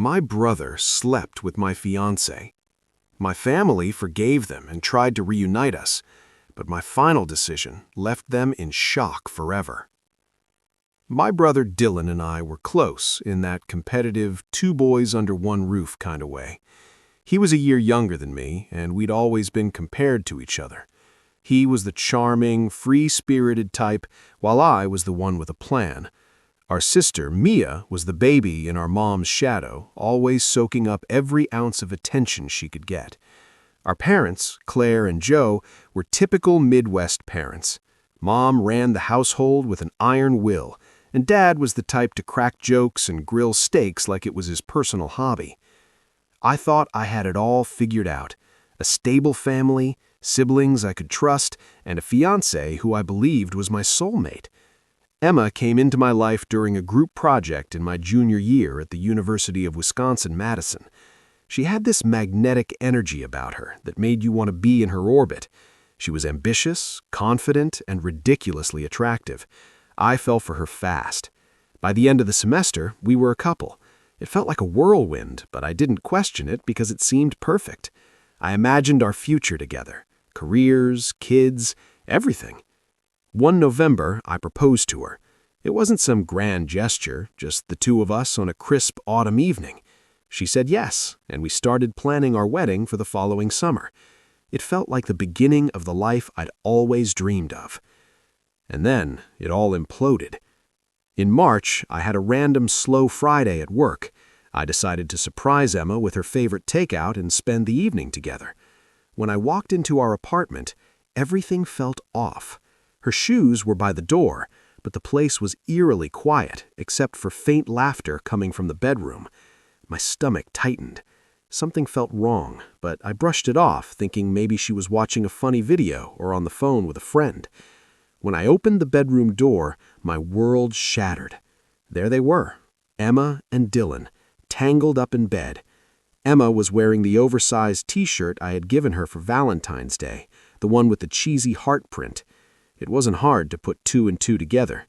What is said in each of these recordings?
My brother slept with my fiancée. My family forgave them and tried to reunite us, but my final decision left them in shock forever. My brother Dylan and I were close in that competitive two boys under one roof kind of way. He was a year younger than me, and we'd always been compared to each other. He was the charming, free-spirited type, while I was the one with a plan. Our sister, Mia, was the baby in our mom's shadow, always soaking up every ounce of attention she could get. Our parents, Claire and Joe, were typical Midwest parents. Mom ran the household with an iron will, and Dad was the type to crack jokes and grill steaks like it was his personal hobby. I thought I had it all figured out: a stable family, siblings I could trust, and a fiancée who I believed was my soulmate. Emma came into my life during a group project in my junior year at the University of Wisconsin-Madison. She had this magnetic energy about her that made you want to be in her orbit. She was ambitious, confident, and ridiculously attractive. I fell for her fast. By the end of the semester, we were a couple. It felt like a whirlwind, but I didn't question it because it seemed perfect. I imagined our future together: careers, kids, everything. One November, I proposed to her. It wasn't some grand gesture, just the two of us on a crisp autumn evening. She said yes, and we started planning our wedding for the following summer. It felt like the beginning of the life I'd always dreamed of. And then it all imploded. In March, I had a random slow Friday at work. I decided to surprise Emma with her favorite takeout and spend the evening together. When I walked into our apartment, everything felt off. Her shoes were by the door, but the place was eerily quiet, except for faint laughter coming from the bedroom. My stomach tightened. Something felt wrong, but I brushed it off, thinking maybe she was watching a funny video or on the phone with a friend. When I opened the bedroom door, my world shattered. There they were, Emma and Dylan, tangled up in bed. Emma was wearing the oversized t-shirt I had given her for Valentine's Day, the one with the cheesy heart print. It wasn't hard to put two and two together.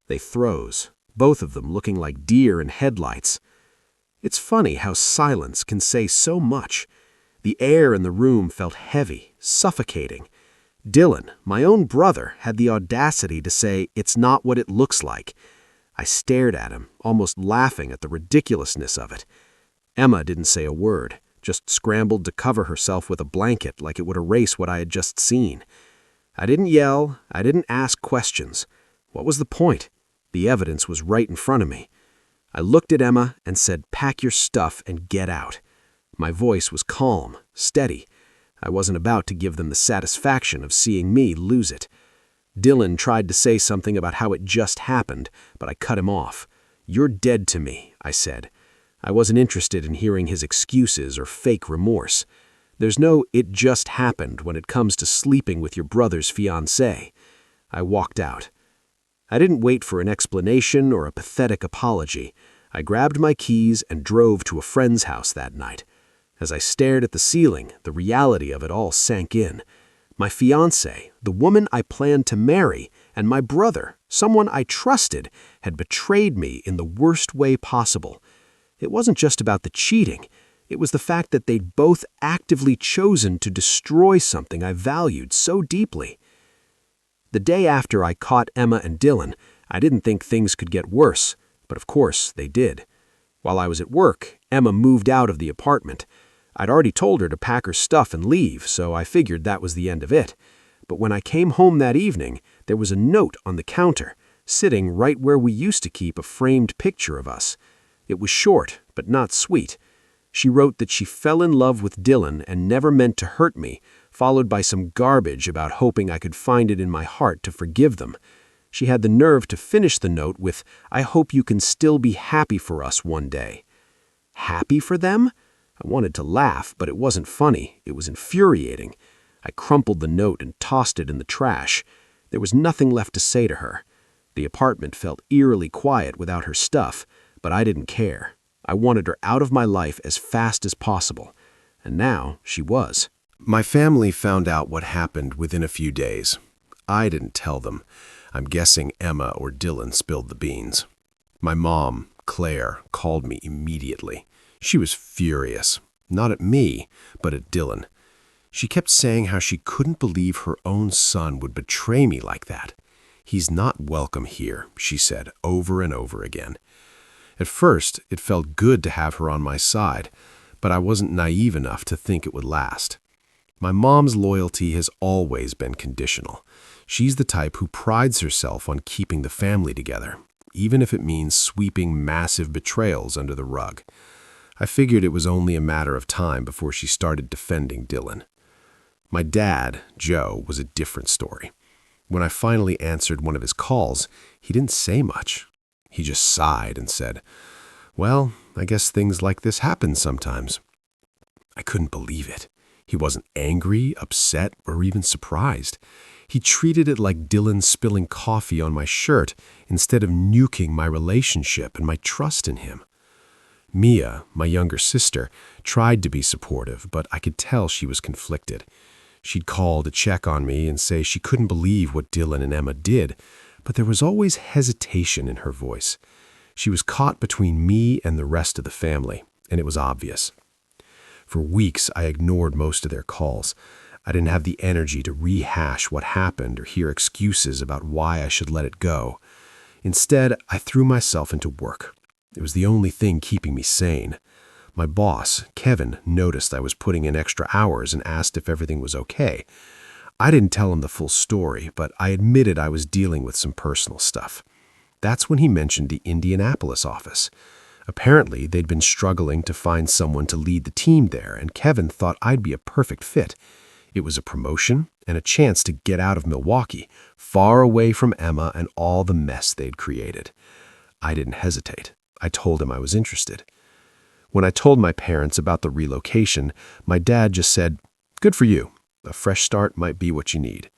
They froze, both of them looking like deer in headlights. It's funny how silence can say so much. The air in the room felt heavy, suffocating. Dylan, my own brother, had the audacity to say, "It's not what it looks like." I stared at him, almost laughing at the ridiculousness of it. Emma didn't say a word, just scrambled to cover herself with a blanket like it would erase what I had just seen. I didn't yell, I didn't ask questions. What was the point? The evidence was right in front of me. I looked at Emma and said, "Pack your stuff and get out." My voice was calm, steady. I wasn't about to give them the satisfaction of seeing me lose it. Dylan tried to say something about how it just happened, but I cut him off. "You're dead to me," I said. I wasn't interested in hearing his excuses or fake remorse. There's no "it just happened" when it comes to sleeping with your brother's fiancée. I walked out. I didn't wait for an explanation or a pathetic apology. I grabbed my keys and drove to a friend's house that night. As I stared at the ceiling, the reality of it all sank in. My fiancée, the woman I planned to marry, and my brother, someone I trusted, had betrayed me in the worst way possible. It wasn't just about the cheating. It was the fact that they'd both actively chosen to destroy something I valued so deeply. The day after I caught Emma and Dylan, I didn't think things could get worse, but of course they did. While I was at work, Emma moved out of the apartment. I'd already told her to pack her stuff and leave, so I figured that was the end of it. But when I came home that evening, there was a note on the counter, sitting right where we used to keep a framed picture of us. It was short, but not sweet. She wrote that she fell in love with Dylan and never meant to hurt me, followed by some garbage about hoping I could find it in my heart to forgive them. She had the nerve to finish the note with, "I hope you can still be happy for us one day." Happy for them? I wanted to laugh, but it wasn't funny. It was infuriating. I crumpled the note and tossed it in the trash. There was nothing left to say to her. The apartment felt eerily quiet without her stuff, but I didn't care. I wanted her out of my life as fast as possible. And now she was. My family found out what happened within a few days. I didn't tell them. I'm guessing Emma or Dylan spilled the beans. My mom, Claire, called me immediately. She was furious, not at me, but at Dylan. She kept saying how she couldn't believe her own son would betray me like that. "He's not welcome here," she said over and over again. At first, it felt good to have her on my side, but I wasn't naive enough to think it would last. My mom's loyalty has always been conditional. She's the type who prides herself on keeping the family together, even if it means sweeping massive betrayals under the rug. I figured it was only a matter of time before she started defending Dylan. My dad, Joe, was a different story. When I finally answered one of his calls, he didn't say much. He just sighed and said, "Well, I guess things like this happen sometimes." I couldn't believe it. He wasn't angry, upset, or even surprised. He treated it like Dylan spilling coffee on my shirt instead of nuking my relationship and my trust in him. Mia, my younger sister, tried to be supportive, but I could tell she was conflicted. She'd call to check on me and say she couldn't believe what Dylan and Emma did, but there was always hesitation in her voice. She was caught between me and the rest of the family, and it was obvious. For weeks, I ignored most of their calls. I didn't have the energy to rehash what happened or hear excuses about why I should let it go. Instead, I threw myself into work. It was the only thing keeping me sane. My boss, Kevin, noticed I was putting in extra hours and asked if everything was okay. I didn't tell him the full story, but I admitted I was dealing with some personal stuff. That's when he mentioned the Indianapolis office. Apparently, they'd been struggling to find someone to lead the team there, and Kevin thought I'd be a perfect fit. It was a promotion and a chance to get out of Milwaukee, far away from Emma and all the mess they'd created. I didn't hesitate. I told him I was interested. When I told my parents about the relocation, my dad just said, "Good for you. A fresh start might be what you need."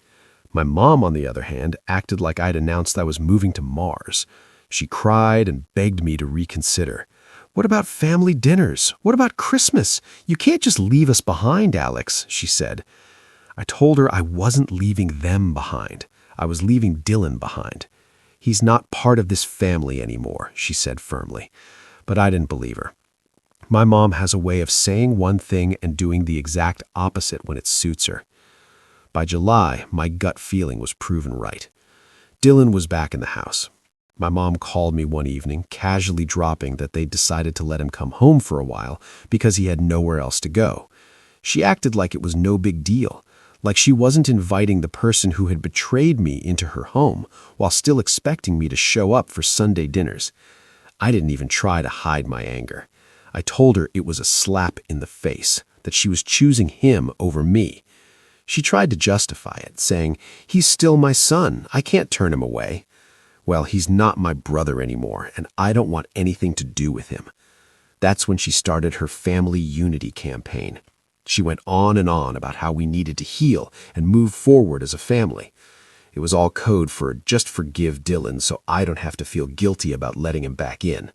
My mom, on the other hand, acted like I'd announced I was moving to Mars. She cried and begged me to reconsider. "What about family dinners? What about Christmas? You can't just leave us behind, Alex," she said. I told her I wasn't leaving them behind. I was leaving Dylan behind. "He's not part of this family anymore," she said firmly. But I didn't believe her. My mom has a way of saying one thing and doing the exact opposite when it suits her. By July, my gut feeling was proven right. Dylan was back in the house. My mom called me one evening, casually dropping that they'd decided to let him come home for a while because he had nowhere else to go. She acted like it was no big deal, like she wasn't inviting the person who had betrayed me into her home while still expecting me to show up for Sunday dinners. I didn't even try to hide my anger. I told her it was a slap in the face, that she was choosing him over me. She tried to justify it, saying, "He's still my son. I can't turn him away." Well, he's not my brother anymore, and I don't want anything to do with him. That's when she started her family unity campaign. She went on and on about how we needed to heal and move forward as a family. It was all code for just forgive Dylan so I don't have to feel guilty about letting him back in.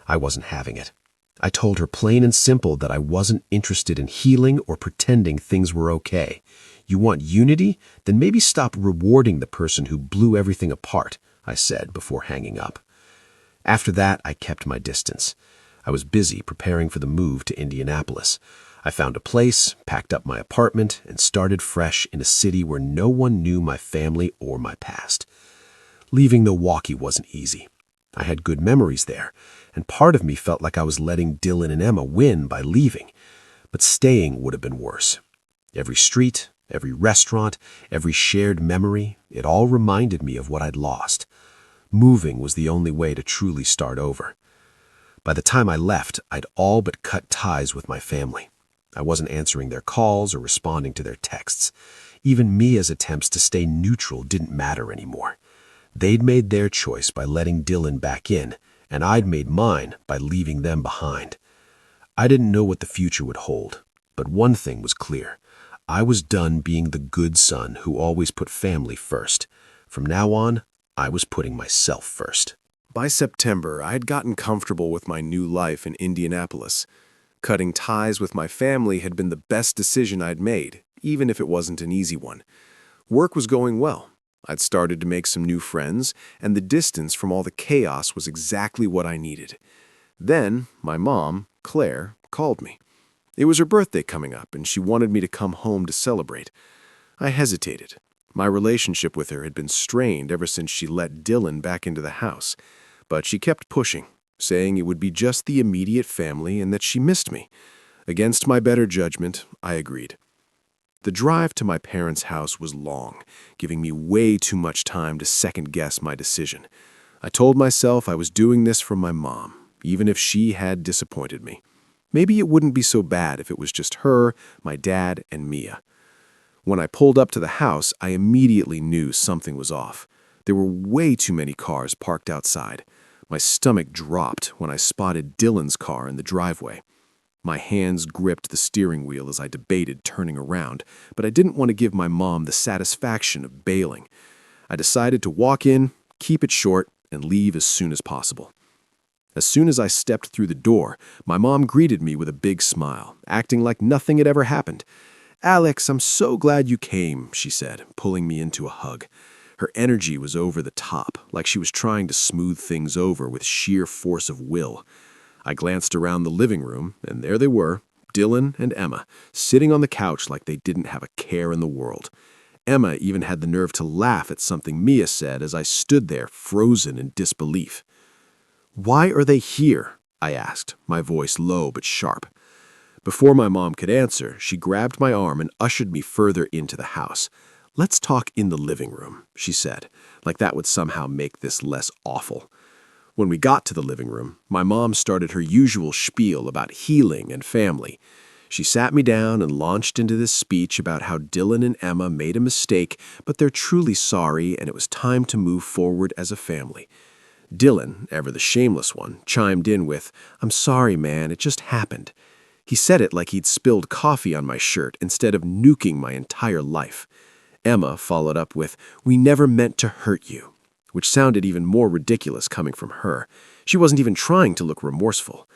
I wasn't having it. I told her plain and simple that I wasn't interested in healing or pretending things were okay. You want unity? Then maybe stop rewarding the person who blew everything apart, I said before hanging up. After that, I kept my distance. I was busy preparing for the move to Indianapolis. I found a place, packed up my apartment, and started fresh in a city where no one knew my family or my past. Leaving Milwaukee wasn't easy. I had good memories there, and part of me felt like I was letting Dylan and Emma win by leaving. But staying would have been worse. Every street, every restaurant, every shared memory, it all reminded me of what I'd lost. Moving was the only way to truly start over. By the time I left, I'd all but cut ties with my family. I wasn't answering their calls or responding to their texts. Even Mia's attempts to stay neutral didn't matter anymore. They'd made their choice by letting Dylan back in, and I'd made mine by leaving them behind. I didn't know what the future would hold, but one thing was clear. I was done being the good son who always put family first. From now on, I was putting myself first. By September, I had gotten comfortable with my new life in Indianapolis. Cutting ties with my family had been the best decision I'd made, even if it wasn't an easy one. Work was going well. I'd started to make some new friends, and the distance from all the chaos was exactly what I needed. Then, my mom, Claire, called me. It was her birthday coming up, and she wanted me to come home to celebrate. I hesitated. My relationship with her had been strained ever since she let Dylan back into the house, but she kept pushing, saying it would be just the immediate family and that she missed me. Against my better judgment, I agreed. The drive to my parents' house was long, giving me way too much time to second-guess my decision. I told myself I was doing this for my mom, even if she had disappointed me. Maybe it wouldn't be so bad if it was just her, my dad, and Mia. When I pulled up to the house, I immediately knew something was off. There were way too many cars parked outside. My stomach dropped when I spotted Dylan's car in the driveway. My hands gripped the steering wheel as I debated turning around, but I didn't want to give my mom the satisfaction of bailing. I decided to walk in, keep it short, and leave as soon as possible. As soon as I stepped through the door, my mom greeted me with a big smile, acting like nothing had ever happened. "Alex, I'm so glad you came," she said, pulling me into a hug. Her energy was over the top, like she was trying to smooth things over with sheer force of will. I glanced around the living room, and there they were, Dylan and Emma, sitting on the couch like they didn't have a care in the world. Emma even had the nerve to laugh at something Mia said as I stood there, frozen in disbelief. "Why are they here?" I asked, my voice low but sharp. Before my mom could answer, she grabbed my arm and ushered me further into the house. "Let's talk in the living room," she said, like that would somehow make this less awful. When we got to the living room, my mom started her usual spiel about healing and family. She sat me down and launched into this speech about how Dylan and Emma made a mistake, but they're truly sorry and it was time to move forward as a family. Dylan, ever the shameless one, chimed in with, "I'm sorry, man, it just happened." He said it like he'd spilled coffee on my shirt instead of nuking my entire life. Emma followed up with, "We never meant to hurt you," which sounded even more ridiculous coming from her. She wasn't even trying to look remorseful.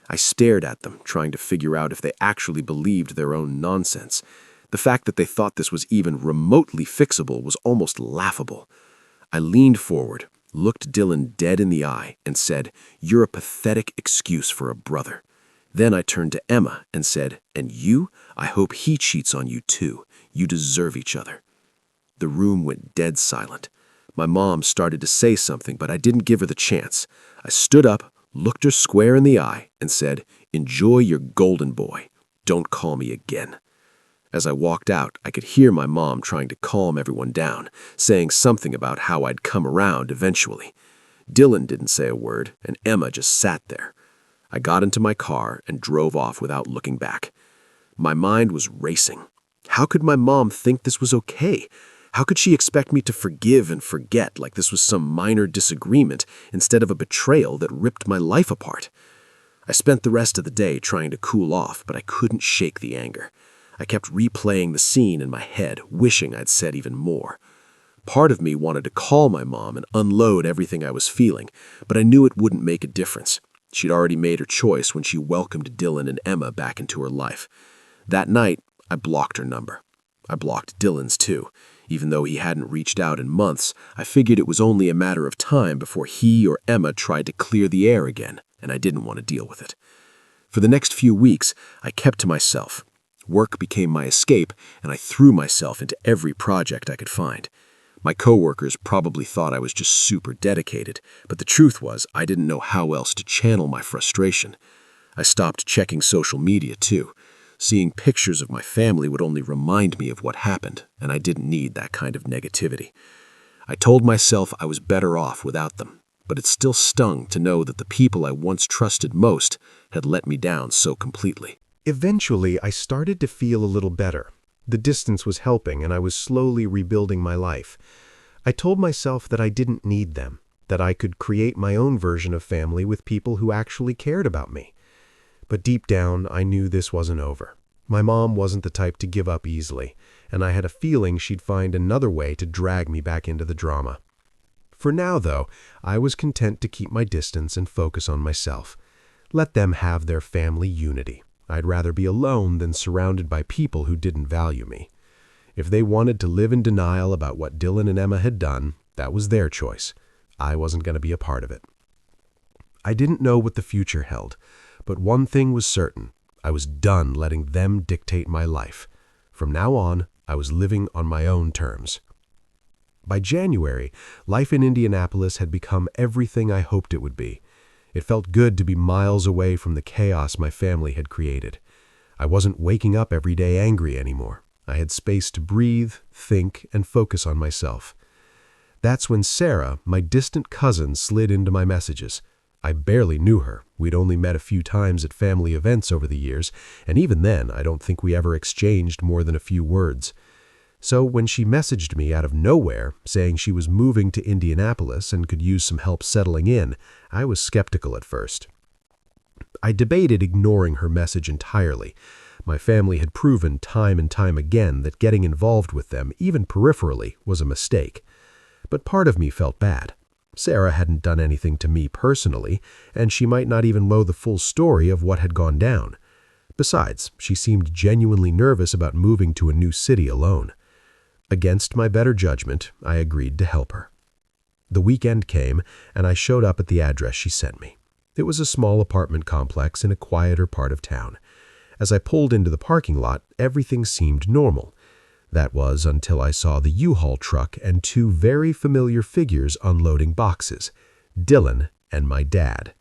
I stared at them, trying to figure out if they actually believed their own nonsense. The fact that they thought this was even remotely fixable was almost laughable. I leaned forward, looked Dylan dead in the eye, and said, "You're a pathetic excuse for a brother." Then I turned to Emma and said, "And you? I hope he cheats on you too. You deserve each other." The room went dead silent. My mom started to say something, but I didn't give her the chance. I stood up, looked her square in the eye, and said, "Enjoy your golden boy. Don't call me again." As I walked out, I could hear my mom trying to calm everyone down, saying something about how I'd come around eventually. Dylan didn't say a word, and Emma just sat there. I got into my car and drove off without looking back. My mind was racing. How could my mom think this was okay? How could she expect me to forgive and forget like this was some minor disagreement instead of a betrayal that ripped my life apart? I spent the rest of the day trying to cool off, but I couldn't shake the anger. I kept replaying the scene in my head, wishing I'd said even more. Part of me wanted to call my mom and unload everything I was feeling, but I knew it wouldn't make a difference. She'd already made her choice when she welcomed Dylan and Emma back into her life. That night, I blocked her number. I blocked Dylan's too. Even though he hadn't reached out in months, I figured it was only a matter of time before he or Emma tried to clear the air again, and I didn't want to deal with it. For the next few weeks, I kept to myself. Work became my escape, and I threw myself into every project I could find. My coworkers probably thought I was just super dedicated, but the truth was I didn't know how else to channel my frustration. I stopped checking social media too. Seeing pictures of my family would only remind me of what happened, and I didn't need that kind of negativity. I told myself I was better off without them, but it still stung to know that the people I once trusted most had let me down so completely. Eventually, I started to feel a little better. The distance was helping, and I was slowly rebuilding my life. I told myself that I didn't need them, that I could create my own version of family with people who actually cared about me. But deep down, I knew this wasn't over. My mom wasn't the type to give up easily, and I had a feeling she'd find another way to drag me back into the drama. For now, though, I was content to keep my distance and focus on myself. Let them have their family unity. I'd rather be alone than surrounded by people who didn't value me. If they wanted to live in denial about what Dylan and Emma had done, that was their choice. I wasn't going to be a part of it. I didn't know what the future held, but one thing was certain. I was done letting them dictate my life. From now on, I was living on my own terms. By January, life in Indianapolis had become everything I hoped it would be. It felt good to be miles away from the chaos my family had created. I wasn't waking up every day angry anymore. I had space to breathe, think, and focus on myself. That's when Sarah, my distant cousin, slid into my messages. I barely knew her. We'd only met a few times at family events over the years, and even then, I don't think we ever exchanged more than a few words. So when she messaged me out of nowhere, saying she was moving to Indianapolis and could use some help settling in, I was skeptical at first. I debated ignoring her message entirely. My family had proven time and time again that getting involved with them, even peripherally, was a mistake. But part of me felt bad. Sarah hadn't done anything to me personally, and she might not even know the full story of what had gone down. Besides, she seemed genuinely nervous about moving to a new city alone. Against my better judgment, I agreed to help her. The weekend came, and I showed up at the address she sent me. It was a small apartment complex in a quieter part of town. As I pulled into the parking lot, everything seemed normal. That was until I saw the U-Haul truck and two very familiar figures unloading boxes, Dylan and my dad.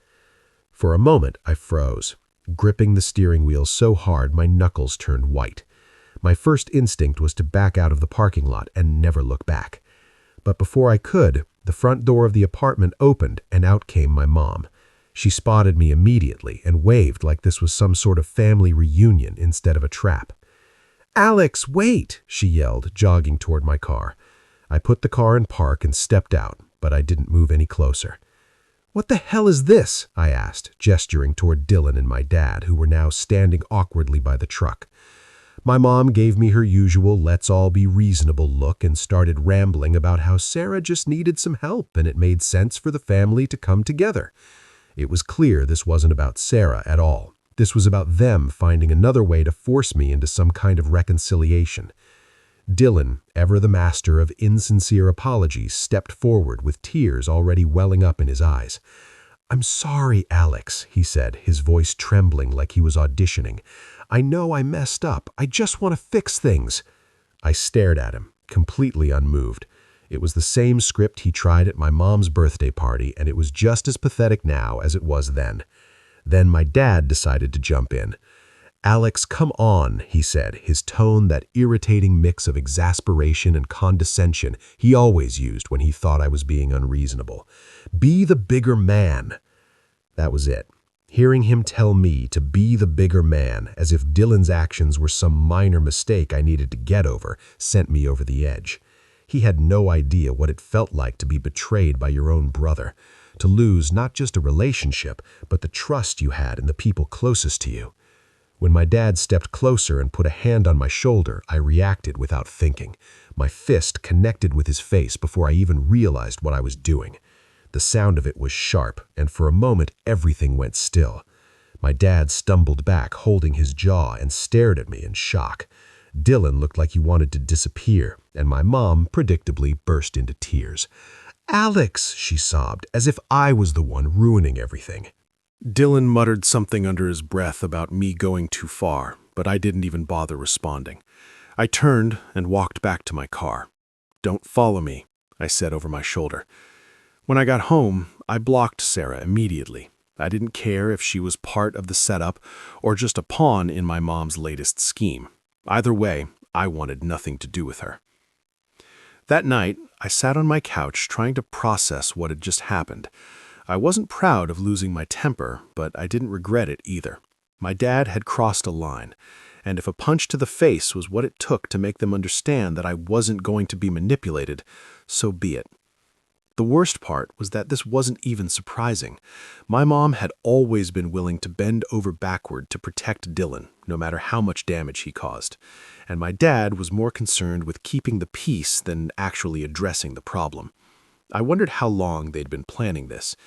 For a moment, I froze, gripping the steering wheel so hard my knuckles turned white. My first instinct was to back out of the parking lot and never look back. But before I could, the front door of the apartment opened and out came my mom. She spotted me immediately and waved like this was some sort of family reunion instead of a trap. "Alex, wait!" she yelled, jogging toward my car. I put the car in park and stepped out, but I didn't move any closer. "What the hell is this?" I asked, gesturing toward Dylan and my dad, who were now standing awkwardly by the truck. My mom gave me her usual let's all be reasonable look and started rambling about how Sarah just needed some help and it made sense for the family to come together. It was clear this wasn't about Sarah at all. This was about them finding another way to force me into some kind of reconciliation. Dylan, ever the master of insincere apologies, stepped forward with tears already welling up in his eyes. "I'm sorry, Alex," he said, his voice trembling like he was auditioning. "I know I messed up. I just want to fix things." I stared at him, completely unmoved. It was the same script he tried at my mom's birthday party, and it was just as pathetic now as it was then. Then my dad decided to jump in. "Alex, come on," he said, his tone that irritating mix of exasperation and condescension he always used when he thought I was being unreasonable. "Be the bigger man." That was it. Hearing him tell me to be the bigger man, as if Dylan's actions were some minor mistake I needed to get over, sent me over the edge. He had no idea what it felt like to be betrayed by your own brother, to lose not just a relationship, but the trust you had in the people closest to you. When my dad stepped closer and put a hand on my shoulder, I reacted without thinking. My fist connected with his face before I even realized what I was doing. The sound of it was sharp, and for a moment everything went still. My dad stumbled back, holding his jaw, and stared at me in shock. Dylan looked like he wanted to disappear, and my mom predictably burst into tears. "Alex," she sobbed, as if I was the one ruining everything. Dylan muttered something under his breath about me going too far, but I didn't even bother responding. I turned and walked back to my car. "Don't follow me," I said over my shoulder. When I got home, I blocked Sarah immediately. I didn't care if she was part of the setup or just a pawn in my mom's latest scheme. Either way, I wanted nothing to do with her. That night, I sat on my couch trying to process what had just happened. I wasn't proud of losing my temper, but I didn't regret it either. My dad had crossed a line, and if a punch to the face was what it took to make them understand that I wasn't going to be manipulated, so be it. The worst part was that this wasn't even surprising. My mom had always been willing to bend over backward to protect Dylan, no matter how much damage he caused. And my dad was more concerned with keeping the peace than actually addressing the problem. I wondered how long they'd been planning this.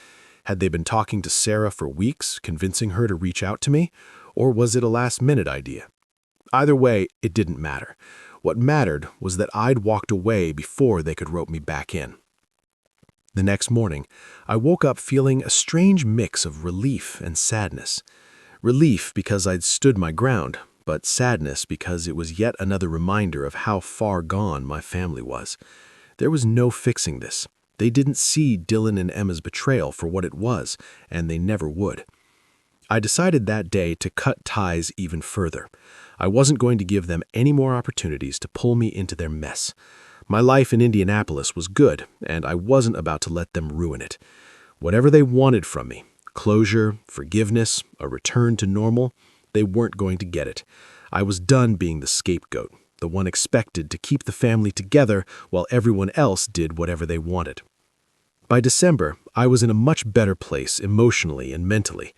Had they been talking to Sarah for weeks, convincing her to reach out to me? Or was it a last-minute idea? Either way, it didn't matter. What mattered was that I'd walked away before they could rope me back in. The next morning, I woke up feeling a strange mix of relief and sadness. Relief because I'd stood my ground, but sadness because it was yet another reminder of how far gone my family was. There was no fixing this. They didn't see Dylan and Emma's betrayal for what it was, and they never would. I decided that day to cut ties even further. I wasn't going to give them any more opportunities to pull me into their mess. My life in Indianapolis was good, and I wasn't about to let them ruin it. Whatever they wanted from me, closure, forgiveness, a return to normal, they weren't going to get it. I was done being the scapegoat, the one expected to keep the family together while everyone else did whatever they wanted. By December, I was in a much better place emotionally and mentally.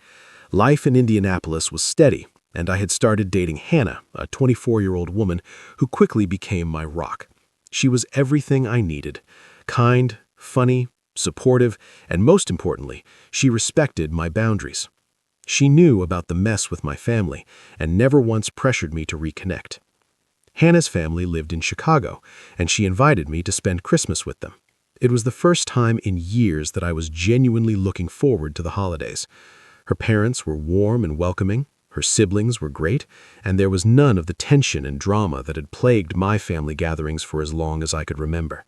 Life in Indianapolis was steady, and I had started dating Hannah, a 24-year-old woman who quickly became my rock. She was everything I needed: kind, funny, supportive, and most importantly, she respected my boundaries. She knew about the mess with my family and never once pressured me to reconnect. Hannah's family lived in Chicago, and she invited me to spend Christmas with them. It was the first time in years that I was genuinely looking forward to the holidays. Her parents were warm and welcoming, her siblings were great, and there was none of the tension and drama that had plagued my family gatherings for as long as I could remember.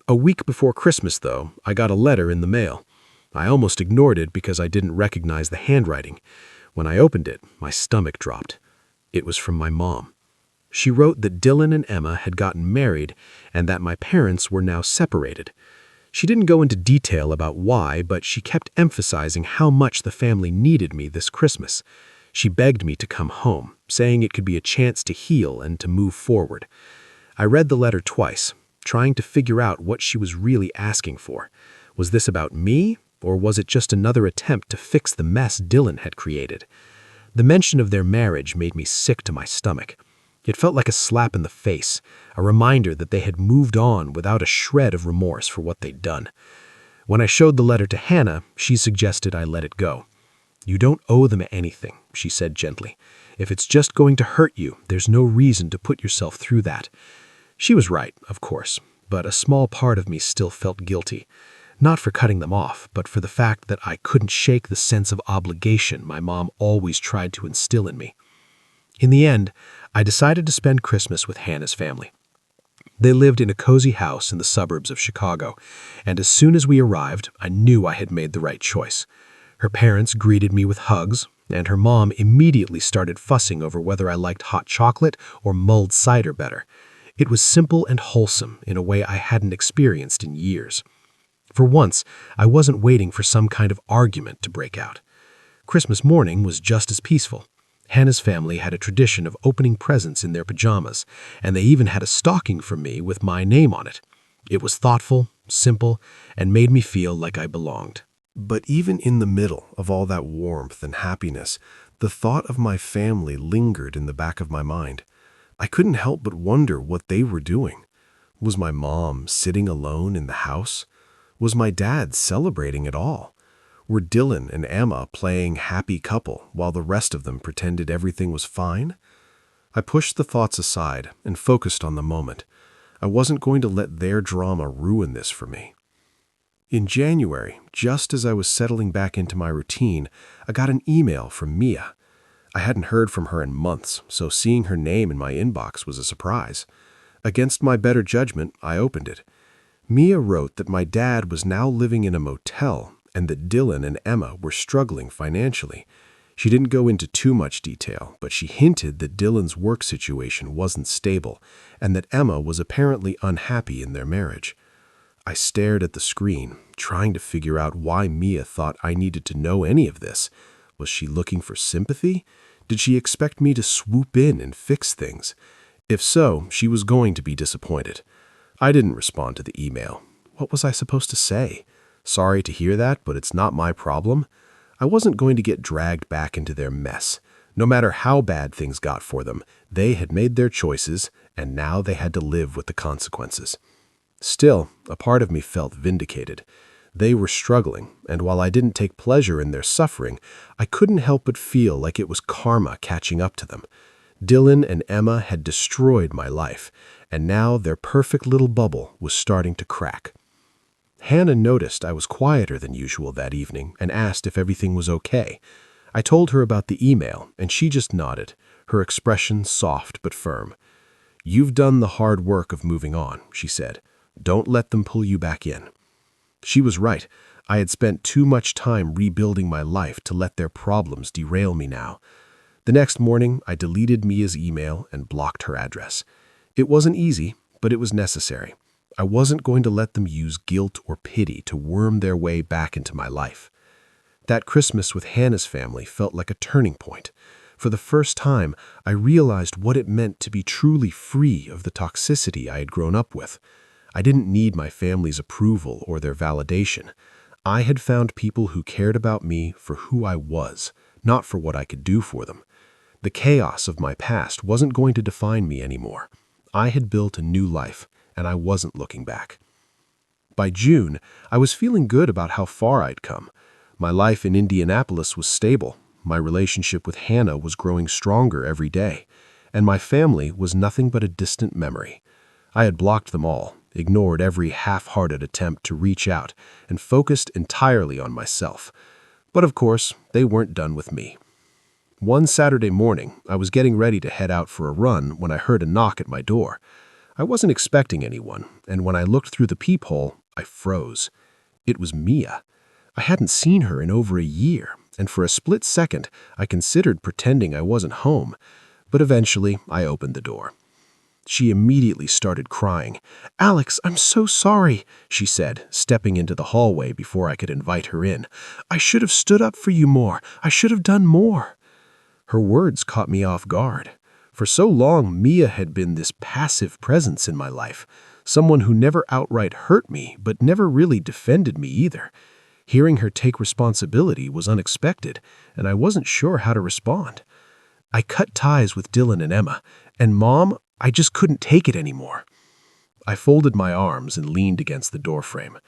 A week before Christmas, though, I got a letter in the mail. I almost ignored it because I didn't recognize the handwriting. When I opened it, my stomach dropped. It was from my mom. She wrote that Dylan and Emma had gotten married and that my parents were now separated. She didn't go into detail about why, but she kept emphasizing how much the family needed me this Christmas. She begged me to come home, saying it could be a chance to heal and to move forward. I read the letter twice, trying to figure out what she was really asking for. Was this about me, or was it just another attempt to fix the mess Dylan had created? The mention of their marriage made me sick to my stomach. It felt like a slap in the face, a reminder that they had moved on without a shred of remorse for what they'd done. When I showed the letter to Hannah, she suggested I let it go. "You don't owe them anything," she said gently. "If it's just going to hurt you, there's no reason to put yourself through that." She was right, of course, but a small part of me still felt guilty. Not for cutting them off, but for the fact that I couldn't shake the sense of obligation my mom always tried to instill in me. In the end, I decided to spend Christmas with Hannah's family. They lived in a cozy house in the suburbs of Chicago, and as soon as we arrived, I knew I had made the right choice. Her parents greeted me with hugs, and her mom immediately started fussing over whether I liked hot chocolate or mulled cider better. It was simple and wholesome in a way I hadn't experienced in years. For once, I wasn't waiting for some kind of argument to break out. Christmas morning was just as peaceful. Hannah's family had a tradition of opening presents in their pajamas, and they even had a stocking for me with my name on it. It was thoughtful, simple, and made me feel like I belonged. But even in the middle of all that warmth and happiness, the thought of my family lingered in the back of my mind. I couldn't help but wonder what they were doing. Was my mom sitting alone in the house? Was my dad celebrating at all? Were Dylan and Emma playing happy couple while the rest of them pretended everything was fine? I pushed the thoughts aside and focused on the moment. I wasn't going to let their drama ruin this for me. In January, just as I was settling back into my routine, I got an email from Mia. I hadn't heard from her in months, so seeing her name in my inbox was a surprise. Against my better judgment, I opened it. Mia wrote that my dad was now living in a motel and that Dylan and Emma were struggling financially. She didn't go into too much detail, but she hinted that Dylan's work situation wasn't stable and that Emma was apparently unhappy in their marriage. I stared at the screen, trying to figure out why Mia thought I needed to know any of this. Was she looking for sympathy? Did she expect me to swoop in and fix things? If so, she was going to be disappointed. I didn't respond to the email. What was I supposed to say? Sorry to hear that, but it's not my problem. I wasn't going to get dragged back into their mess. No matter how bad things got for them, they had made their choices, and now they had to live with the consequences. Still, a part of me felt vindicated. They were struggling, and while I didn't take pleasure in their suffering, I couldn't help but feel like it was karma catching up to them. Dylan and Emma had destroyed my life, and now their perfect little bubble was starting to crack. Hannah noticed I was quieter than usual that evening and asked if everything was okay. I told her about the email, and she just nodded, her expression soft but firm. "You've done the hard work of moving on," she said. "Don't let them pull you back in." She was right. I had spent too much time rebuilding my life to let their problems derail me now. The next morning, I deleted Mia's email and blocked her address. It wasn't easy, but it was necessary. I wasn't going to let them use guilt or pity to worm their way back into my life. That Christmas with Hannah's family felt like a turning point. For the first time, I realized what it meant to be truly free of the toxicity I had grown up with. I didn't need my family's approval or their validation. I had found people who cared about me for who I was, not for what I could do for them. The chaos of my past wasn't going to define me anymore. I had built a new life, and I wasn't looking back. By June, I was feeling good about how far I'd come. My life in Indianapolis was stable. My relationship with Hannah was growing stronger every day, and my family was nothing but a distant memory. I had blocked them all, ignored every half-hearted attempt to reach out, and focused entirely on myself. But of course, they weren't done with me. One Saturday morning, I was getting ready to head out for a run when I heard a knock at my door. I wasn't expecting anyone, and when I looked through the peephole, I froze. It was Mia. I hadn't seen her in over a year, and for a split second, I considered pretending I wasn't home. But eventually, I opened the door. She immediately started crying. "Alex, I'm so sorry," she said, stepping into the hallway before I could invite her in. "I should have stood up for you more. I should have done more." Her words caught me off guard. For so long, Mia had been this passive presence in my life, someone who never outright hurt me, but never really defended me either. Hearing her take responsibility was unexpected, and I wasn't sure how to respond. I cut ties with Dylan and Emma, and Mom, I just couldn't take it anymore. I folded my arms and leaned against the doorframe.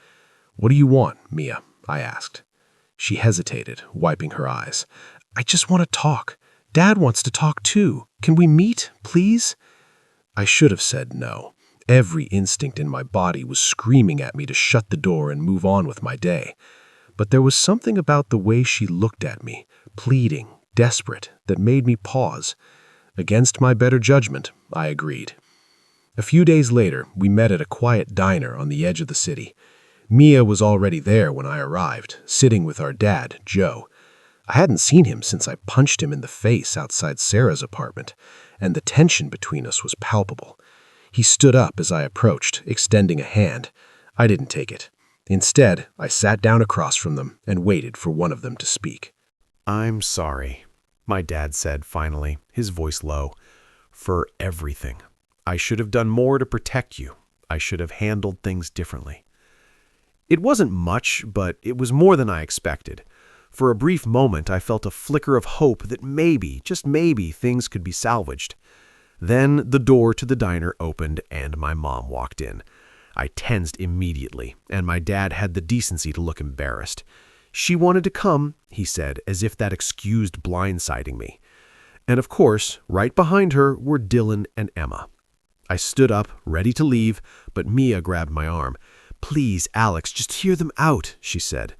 "What do you want, Mia?" I asked. She hesitated, wiping her eyes. "I just want to talk. Dad wants to talk too. Can we meet, please?" I should have said no. Every instinct in my body was screaming at me to shut the door and move on with my day. But there was something about the way she looked at me, pleading, desperate, that made me pause. Against my better judgment, I agreed. A few days later, we met at a quiet diner on the edge of the city. Mia was already there when I arrived, sitting with our dad, Joe. I hadn't seen him since I punched him in the face outside Sarah's apartment, and the tension between us was palpable. He stood up as I approached, extending a hand. I didn't take it. Instead, I sat down across from them and waited for one of them to speak. "I'm sorry," my dad said finally, his voice low, "for everything. I should have done more to protect you. I should have handled things differently." It wasn't much, but it was more than I expected. For a brief moment, I felt a flicker of hope that maybe, just maybe, things could be salvaged. Then the door to the diner opened and my mom walked in. I tensed immediately, and my dad had the decency to look embarrassed. "She wanted to come," he said, as if that excused blindsiding me. And of course, right behind her were Dylan and Emma. I stood up, ready to leave, but Mia grabbed my arm. "Please, Alex, just hear them out," she said.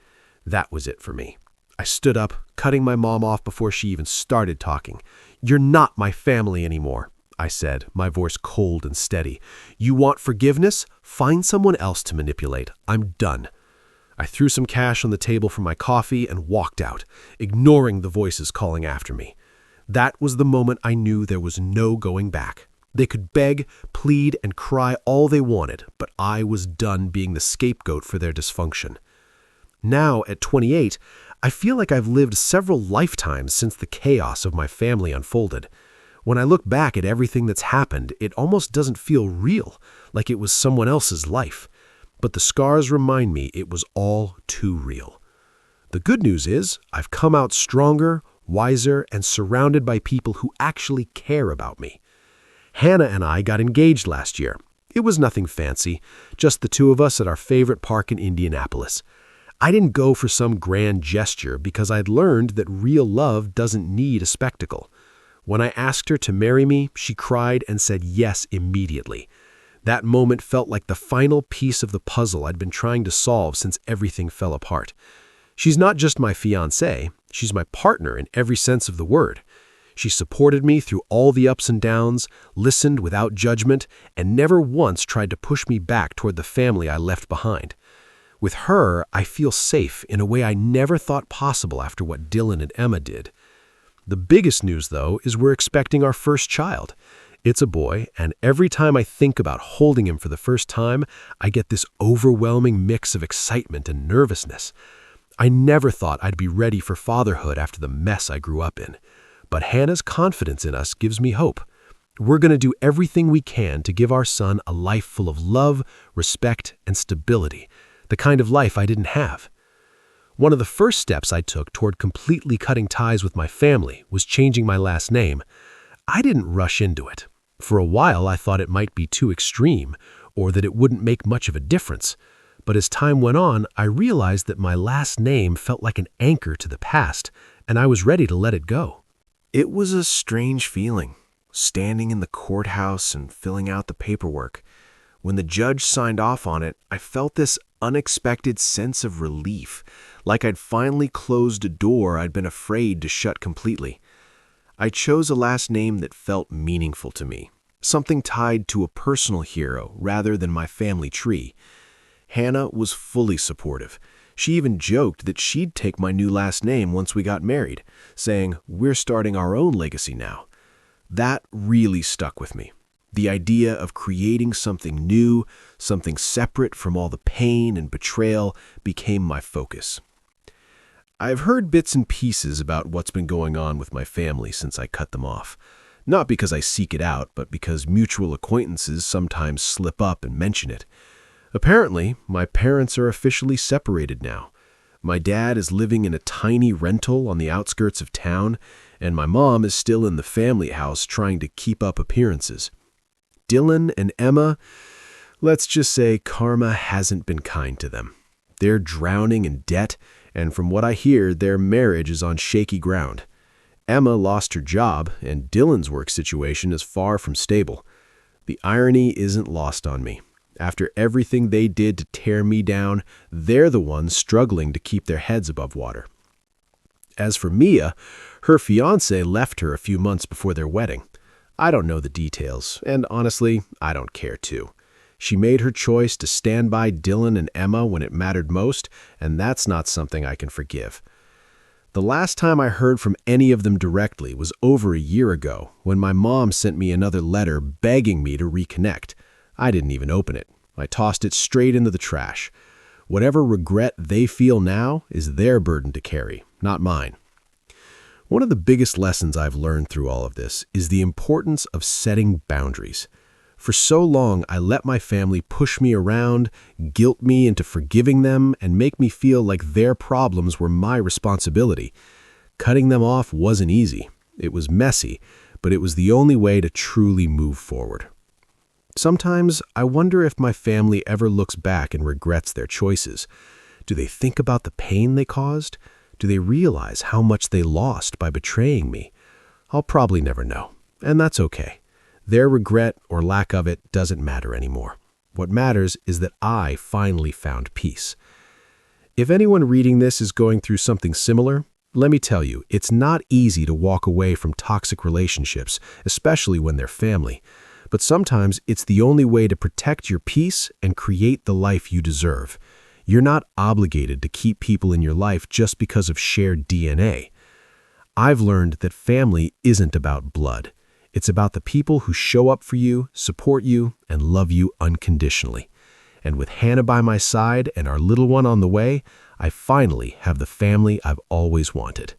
That was it for me. I stood up, cutting my mom off before she even started talking. "You're not my family anymore," I said, my voice cold and steady. "You want forgiveness? Find someone else to manipulate. I'm done." I threw some cash on the table for my coffee and walked out, ignoring the voices calling after me. That was the moment I knew there was no going back. They could beg, plead, and cry all they wanted, but I was done being the scapegoat for their dysfunction. Now, at 28, I feel like I've lived several lifetimes since the chaos of my family unfolded. When I look back at everything that's happened, it almost doesn't feel real, like it was someone else's life. But the scars remind me it was all too real. The good news is I've come out stronger, wiser, and surrounded by people who actually care about me. Hannah and I got engaged last year. It was nothing fancy, just the two of us at our favorite park in Indianapolis. I didn't go for some grand gesture because I'd learned that real love doesn't need a spectacle. When I asked her to marry me, she cried and said yes immediately. That moment felt like the final piece of the puzzle I'd been trying to solve since everything fell apart. She's not just my fiancée, she's my partner in every sense of the word. She supported me through all the ups and downs, listened without judgment, and never once tried to push me back toward the family I left behind. With her, I feel safe in a way I never thought possible after what Dylan and Emma did. The biggest news, though, is we're expecting our first child. It's a boy, and every time I think about holding him for the first time, I get this overwhelming mix of excitement and nervousness. I never thought I'd be ready for fatherhood after the mess I grew up in. But Hannah's confidence in us gives me hope. We're going to do everything we can to give our son a life full of love, respect, and stability, the kind of life I didn't have. One of the first steps I took toward completely cutting ties with my family was changing my last name. I didn't rush into it. For a while, I thought it might be too extreme, or that it wouldn't make much of a difference. But as time went on, I realized that my last name felt like an anchor to the past, and I was ready to let it go. It was a strange feeling, standing in the courthouse and filling out the paperwork. When the judge signed off on it, I felt this unexpected sense of relief, like I'd finally closed a door I'd been afraid to shut completely. I chose a last name that felt meaningful to me, something tied to a personal hero rather than my family tree. Hannah was fully supportive. She even joked that she'd take my new last name once we got married, saying, "We're starting our own legacy now." That really stuck with me. The idea of creating something new, something separate from all the pain and betrayal, became my focus. I've heard bits and pieces about what's been going on with my family since I cut them off. Not because I seek it out, but because mutual acquaintances sometimes slip up and mention it. Apparently, my parents are officially separated now. My dad is living in a tiny rental on the outskirts of town, and my mom is still in the family house trying to keep up appearances. Dylan and Emma, let's just say karma hasn't been kind to them. They're drowning in debt, and from what I hear, their marriage is on shaky ground. Emma lost her job, and Dylan's work situation is far from stable. The irony isn't lost on me. After everything they did to tear me down, they're the ones struggling to keep their heads above water. As for Mia, her fiancé left her a few months before their wedding. I don't know the details, and honestly, I don't care to. She made her choice to stand by Dylan and Emma when it mattered most, and that's not something I can forgive. The last time I heard from any of them directly was over a year ago, when my mom sent me another letter begging me to reconnect. I didn't even open it. I tossed it straight into the trash. Whatever regret they feel now is their burden to carry, not mine. One of the biggest lessons I've learned through all of this is the importance of setting boundaries. For so long, I let my family push me around, guilt me into forgiving them, and make me feel like their problems were my responsibility. Cutting them off wasn't easy. It was messy, but it was the only way to truly move forward. Sometimes I wonder if my family ever looks back and regrets their choices. Do they think about the pain they caused? Do they realize how much they lost by betraying me? I'll probably never know, and that's okay. Their regret or lack of it doesn't matter anymore. What matters is that I finally found peace. If anyone reading this is going through something similar, let me tell you, it's not easy to walk away from toxic relationships, especially when they're family. But sometimes it's the only way to protect your peace and create the life you deserve. You're not obligated to keep people in your life just because of shared DNA. I've learned that family isn't about blood. It's about the people who show up for you, support you, and love you unconditionally. And with Hannah by my side and our little one on the way, I finally have the family I've always wanted.